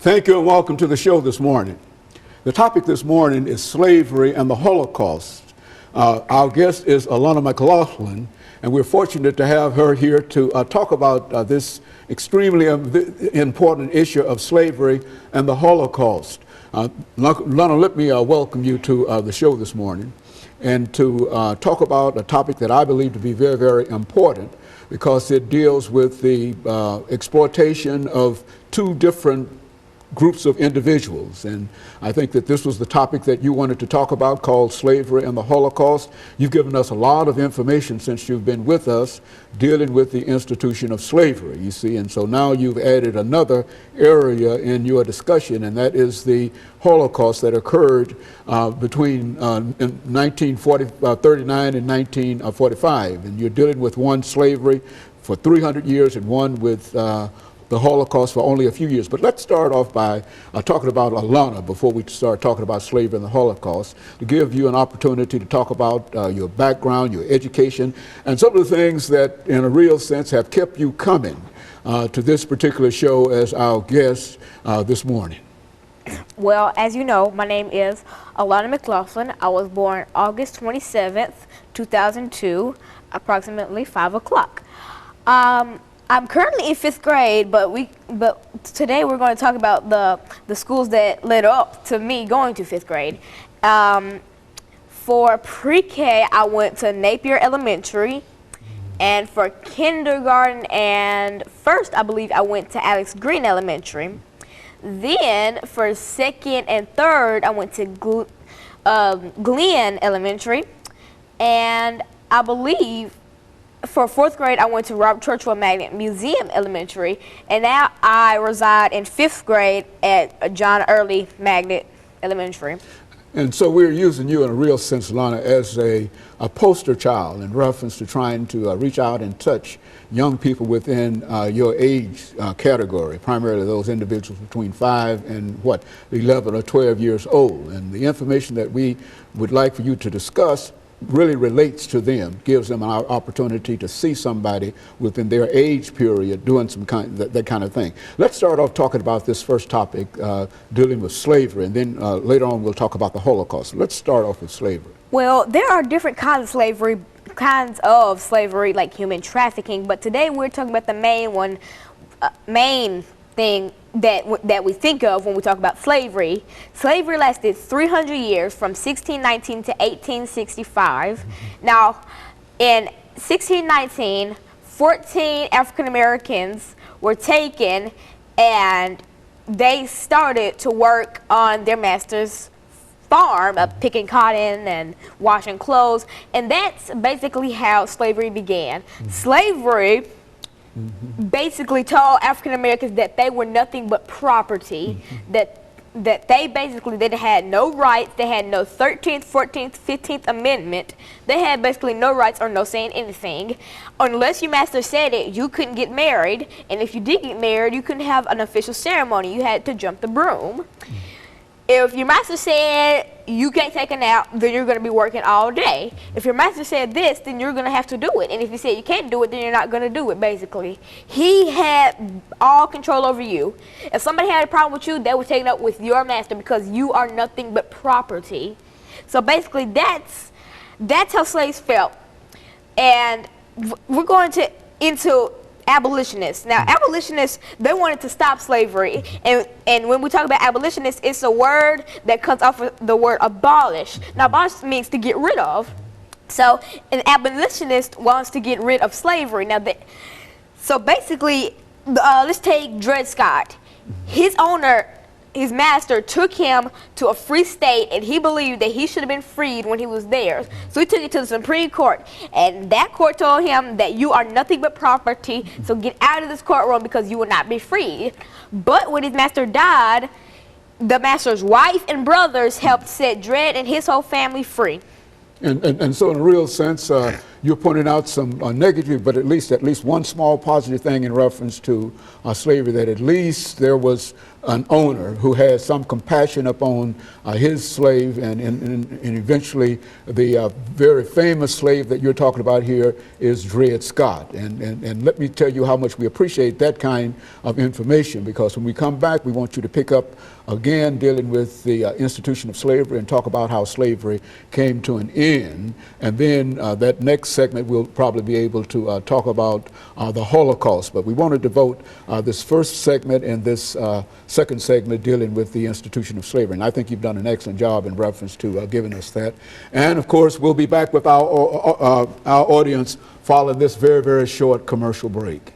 Thank you and welcome to the show this morning. The topic this morning is slavery and the Holocaust. Our guest is Alana McLaughlin, and we're fortunate to have her here to talk about this extremely important issue of slavery and the Holocaust. Alana, let me welcome you to the show this morning and to talk about a topic that I believe to be very, very important because it deals with the exploitation of two different groups of individuals. And I think that this was the topic that you wanted to talk about, called slavery and the Holocaust. You've given us a lot of information since you've been with us dealing with the institution of slavery, you see, and so now you've added another area in your discussion, and that is the Holocaust that occurred between 1939 and 1945, and you're dealing with one slavery for 300 years and one with the Holocaust for only a few years. But let's start off by talking about Alana before we start talking about slavery and the Holocaust, to give you an opportunity to talk about your background, your education, and some of the things that in a real sense have kept you coming to this particular show as our guest this morning. Well, as you know, my name is Alana McLaughlin. I was born August 27th, 2002, approximately 5 o'clock. I'm currently in 5th grade, but today we're going to talk about the schools that led up to me going to 5th grade. For pre-K, I went to Napier Elementary, and for kindergarten and first, I believe I went to Alex Green Elementary. Then for 2nd and 3rd, I went to Glenn Elementary, and I believe for 4th grade, I went to Robert Churchill Magnet Museum Elementary, and now I reside in 5th grade at John Early Magnet Elementary. And so we're using you in a real sense, Alana, as a poster child in reference to trying to reach out and touch young people within your age category, primarily those individuals between 5 and 11 or 12 years old. And the information that we would like for you to discuss really relates to them, gives them an opportunity to see somebody within their age period doing some that kind of thing. Let's start off talking about this first topic, dealing with slavery, and then later on we'll talk about the Holocaust. Let's start off with slavery. Well, there are different kinds of slavery, like human trafficking, but today we're talking about the main thing that we think of when we talk about slavery. Slavery lasted 300 years from 1619 to 1865. Now, in 1619, 14 African Americans were taken and they started to work on their master's farm, picking cotton and washing clothes, and that's basically how slavery began. Slavery basically told African Americans that they were nothing but property, that they had no rights, they had no 13th, 14th, 15th Amendment, they had basically no rights or no saying anything. Unless your master said it, you couldn't get married, and if you did get married, you couldn't have an official ceremony, you had to jump the broom. If your master said you can't take a nap, then you're going to be working all day. If your master said this, then you're going to have to do it. And if he said you can't do it, then you're not going to do it, basically. He had all control over you. If somebody had a problem with you, they would take it up with your master because you are nothing but property. So basically, that's how slaves felt. And we're going into abolitionists. Now, abolitionists, they wanted to stop slavery, and when we talk about abolitionists, it's a word that comes off of the word abolish. Now, abolish means to get rid of. So, an abolitionist wants to get rid of slavery. Now, so basically, let's take Dred Scott. His master took him to a free state, and he believed that he should have been freed when he was there. So he took it to the Supreme Court, and that court told him that you are nothing but property, so get out of this courtroom because you will not be freed. But when his master died, the master's wife and brothers helped set Dred and his whole family free. And so in a real sense, you're pointing out some negative, but at least one small positive thing in reference to slavery, that at least there was an owner who had some compassion upon his slave, and eventually the very famous slave that you're talking about here is Dred Scott. And let me tell you how much we appreciate that kind of information, because when we come back, we want you to pick up again dealing with the institution of slavery and talk about how slavery came to an end. And then that next segment we'll probably be able to talk about the Holocaust. But we want to devote this first segment and this second segment dealing with the institution of slavery. And I think you've done an excellent job in reference to giving us that. And of course, we'll be back with our audience following this very, very short commercial break.